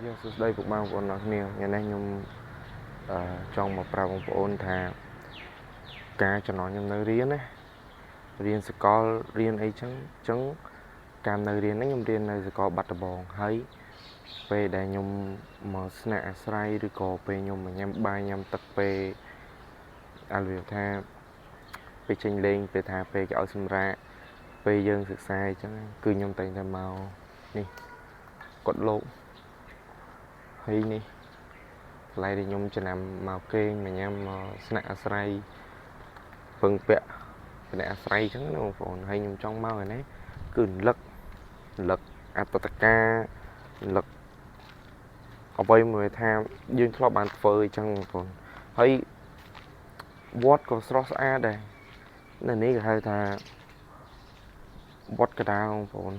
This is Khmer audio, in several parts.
យើងសួស្តីពុកម៉ែបងប្អូនទាំងគ្នាថ្ងៃនេះខ្ញុំចង់មកប្រាប់បងប្អូនថាការចំណងខ្ញុំនៅរៀនណារៀនសកលរៀនអីចឹងការនៅរៀនហ្នឹងខ្ញុំរៀននៅសកលបាត់ដំបងហើយពេលដែលខ្ញុំមកស្នាក់អាស្រ័យឬក៏ពេលខ្ញុំមកញ៉ាំបាយញ៉ាំទឹកពេលវាថាពេលចេញលេងពេលថាពេលគេឲ្យសម្រាកពេលយើងសិក្សាអញ្ចឹងគឺខ្ញុំតែងតែមកនេះគាត់លោកហើយនេះកន្លែងដែលខ្ញុំចំណាំមកគេងមកញ៉ាំមកស្នាក់អាស្រ័យពឹងពាក់ម្នាក់អាស្រ័យអញ្ចឹងណាបងប្អូនហើយខ្ញុំចង់មកឯនេះគឺរលឹកអត្តតការលឹកអ្វីមួយថាយើងធ្លាប់បានធ្វើអញ្ចឹងបងប្អូនហើយវត្តក៏ស្រស់ស្អាតដែរនៅនេះគេហៅថាវត្តកដាលបងប្អូន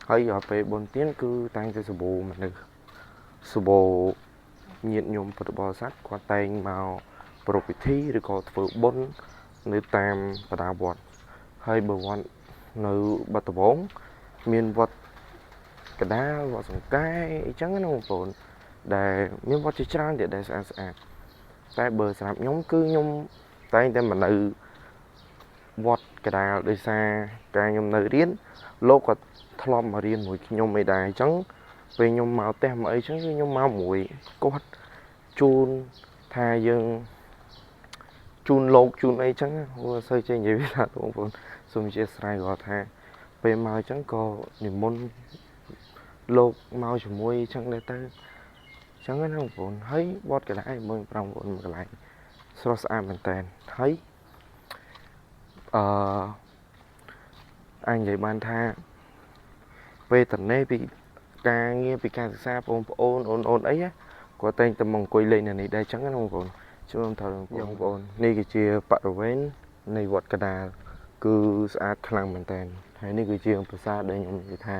ហើយដល់ពេលបុណ្យទានគឺតែងតែសម្បូរមនុស្សសម្បូរញាតិញោមពុទ្ធបរិស័ទគាត់តែងមកប្រពៃពិធីឬក៏ធ្វើបុណ្យនៅតាមបណ្ដាវត្តហើយបើវត្តនៅបាត់ដំបងមានវត្តកដាលវត្តសង្កែអីចឹងណាបងប្អូនដែលមានវត្តជាច្រើនទៀតដែលស្អាតតែបើសម្រាប់ខ្ញុំគឺខ្ញុំតែងតែមកនៅវត្តកដាលដោយសារការខ្ញុំនៅរៀនលោកគាត់ធ្លាប់មករៀនមួយខ្ញុំអីដែរអញ្ចឹងពេលខ្ញុំមកផ្ទះមកអីចឹងគឺខ្ញុំមកមួយគាត់ជូនថាយើងជូនលោកជូនអីចឹងហួរសូវចេះនិយាយវាថាបងប្អូនសូមអធិស្ឋានគាត់ថាពេលមកអញ្ចឹងក៏និមន្តលោកមកជាមួយអញ្ចឹងដែរទៅអញ្ចឹងណាបងប្អូនហើយវត្តកន្លែងមើល5បងប្អូនកន្លែងស្រស់ស្អាតមែនតើហើយអញនិយាយបានថាពេលតនេះពីការងារពីការសិក្សាបងប្អូនអូនអីគាត់តែងតែមកអង្គុយលេងនៅនេះដែរអញ្ចឹងណាបងប្អូនជួយបងប្អូននេះគឺជាបរិវេណនៃវត្តកដាលគឺស្អាតខ្លាំងមែនតើហើយនេះគឺជាភាសាដែលខ្ញុំនិយាយថា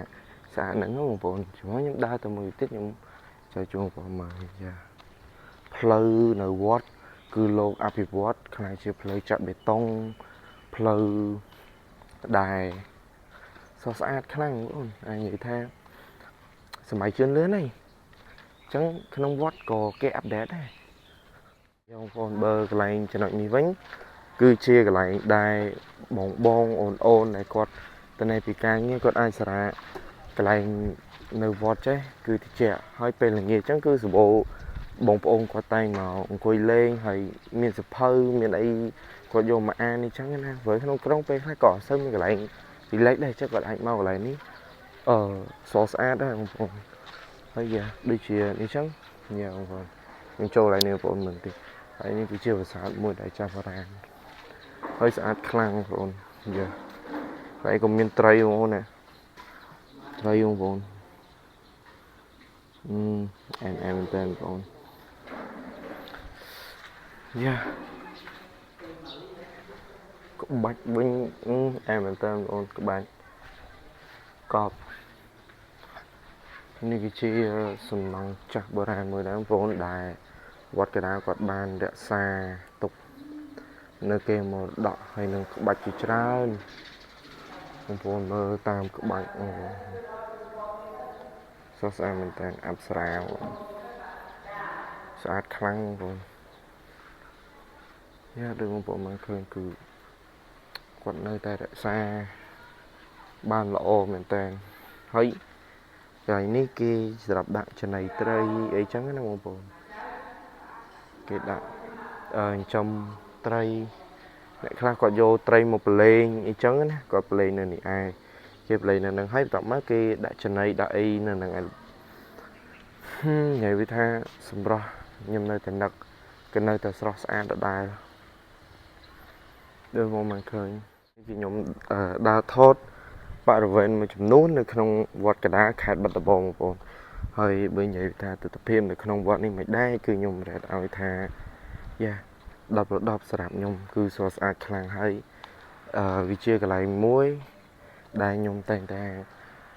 ស្អាតហ្នឹងបងប្អូនជាមួយខ្ញុំដើរទៅមួយទៀតខ្ញុំចូលជួបបងប្អូនមកចាផ្លូវនៅវត្តគឺលោកអភិវឌ្ឍខ្លាចជាផ្លូវចាក់បេតុងផ្លូវដែលស្រស់ស្អាតខ្លាំងបងប្អូនអញនិយាយថាសម័យជឿនលឿនហើយអញ្ចឹងក្នុងវត្តក៏គេអាប់ដេតដែរបងប្អូនបើកន្លែងចំណុចនេះវិញគឺជាកន្លែងដែលបងអូនដែលគាត់ទៅនៃពីការងារគាត់អាចសារៈកន្លែងនៅវត្តចេះគឺតិចហើយពេលល្ងាចអញ្ចឹងគឺសម្បូរបងប្អូនគាត់តែងមកអង្គុយលេងហើយមានសភៅមានអីគាត់យកមកអានអញ្ចឹងណាព្រោះក្នុងក្រុងពេលខ្លះក៏អត់សូវមានកន្លែងរីឡែកដែរចឹងគាត់អាចមកកន្លែងនេះស្រស់ស្អាតដែរបងប្អូនហើយដូចជានេះចឹងញ៉ាំបងប្អូនខ្ញុំចូលកន្លែងនេះបងប្អូនមើលតិចហើយនេះគឺជាប្រាសាទមួយដែលចាស់បុរាណហើយស្អាតខ្លាំងបងប្អូនហើយក៏មានត្រីបងប្អូនណាត្រីបងប្អូនអែមតែបងប្អូនក្បាច់វិញអែមតែបងប្អូនក្បាច់កប់នេះគឺជាសំណង់ចាស់បុរាណមួយដែរបងប្អូនដែលវត្តកដាលគាត់បានរក្សាទុកនៅគេមរតកហើយនឹងក្បាច់ជាច្រើនបងប្អូនមើលតាមក្បាច់ស្រស់ស្អាតមែនតើអប្សរាស្អាតខ្លាំងបងប្អូនដូចបងប្អូនមើលឃើញគឺគាត់នៅតែរក្សាបានល្អមែនតើហើយកន្លែងនេះគេសម្រាប់ដាក់ចំណីត្រីអីចឹងណាបងប្អូនគេដាក់ចិញ្ចឹមត្រីអ្នកខ្លះគាត់យកត្រីមកប្រឡែងអីចឹងណាគាត់ប្រឡែងនៅនេះឯងគេប្រឡែងនៅនឹងហើយបន្ទាប់មកគេដាក់ចំណីដាក់អីនៅនឹងឯងនិយាយវាថាសម្រស់ខ្ញុំនៅតែនឹកគេនៅតែស្រស់ស្អាតដដែលដូចមកមិនឃើញខ្ញុំដើរថតបរិវេណមួយចំនួននៅក្នុងវត្តកដាលខេត្តបាត់ដំបងបងប្អូនហើយបើនិយាយថាទស្សនវិជ្ជានៅក្នុងវត្តនេះមិនដែរគឺខ្ញុំរ៉ែតឲ្យថា10/10សម្រាប់ខ្ញុំគឺស្រស់ស្អាតខ្លាំងហើយវាជាកន្លែងមួយដែលខ្ញុំតែងតែ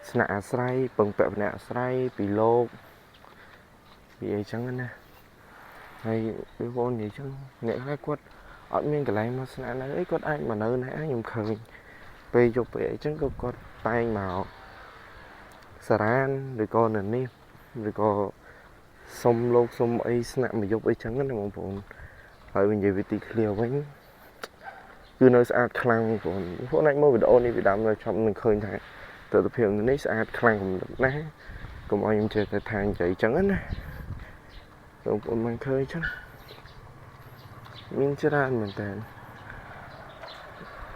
ស្នាក់អាស្រ័យពឹងពាក់ម្នាក់អាស្រ័យពីលោកពីអីចឹងណាហើយបងប្អូននិយាយចឹងអ្នកខ្លះគាត់អត់មានកន្លែងមកស្នាក់នៅអីគាត់អាចមកនៅណាខ្ញុំឃើញពេលយប់ពេលអីចឹងក៏គាត់តែងមកសារ៉ានឬក៏នៅនេះ rồi có xong lô xong ấy snap mà giúp ấy trắng đó mọi ngườiហើយវិញនិយាយវិធីឃ្លាវវិញគឺនៅស្អាតខ្លាំងបងប្អូនអាចមើលវីដេអូនេះពីដើមដល់ចប់នឹងឃើញថាទស្សនវិជ្ជានេះស្អាតខ្លាំងកម្រិតណាស់កុំឲ្យខ្ញុំជឿតែថានិយាយចឹងណាបងប្អូនមិនឃើញចឹងមានច្រើនមែនតើ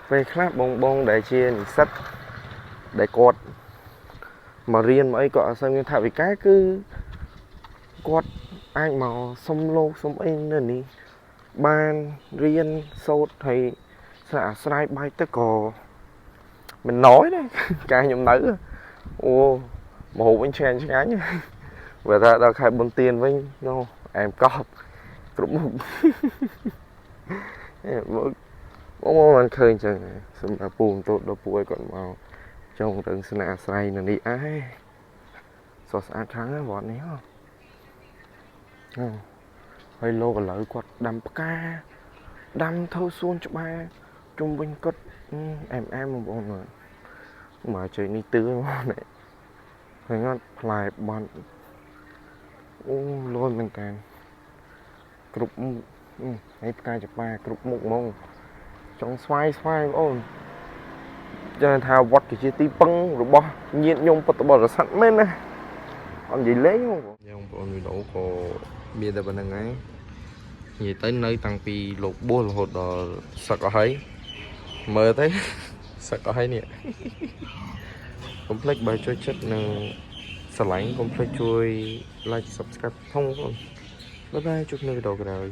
ពេលខ្លះបងដែលជានិស្សិតដែលគាត់មករៀនមកអីក៏អត់សូវមានថវិកាគឺគាត់អាចមកសុំលោកសុំអីនៅនេះបានរៀនសូត្រហើយស្អាតស្រ័យបាយទឹកក៏មិនណយដែរកាខ្ញុំនៅអូមហូបវិញឆ្ងាញ់បើថាដល់ខែបុណ្យទានវិញណូអែមកប់គ្រប់មុខបងមិនឃើញចឹងសម្រាប់ពូតូតដល់ពូឲ្យគាត់មកចង់រឿងស្នាស្រ័យនៅនេះអើសស្អាតខ្លាំងណាស់វត្តនេះហ៎ហើយលោកឥឡូវគាត់ដាំផ្កាដាំធ្វើសួនច្បារជុំវិញគាត់អែមបងប្អូនមកជ័យនេះទឿមកនេះហើយគាត់ផ្លែបន់អូលយមែនតើគ្រប់ហើយផ្កាច្បារគ្រប់មុខហ្មងចង់ស្វាយបងប្អូនចឹងថាវត្តគឺជាទីពឹងរបស់ញាតិញោមពុទ្ធបរិស័ទមែនណាអត់និយាយលេងបងប្អូនវីដេអូក៏មានតែប៉ុណ្្នឹងហើយនិយាយទៅនៅតាំងពីលោកបួសរហូតដល់សឹកអស់ហើយមើលទៅសឹកអស់ហើយនេះកុំភ្លេចបើចូលចិត្តនិងស្រឡាញ់កុំភ្លេចជួយ like subscribe ផងបងប្អូនបាយបាយជួបនៅវីដេអូក្រោយ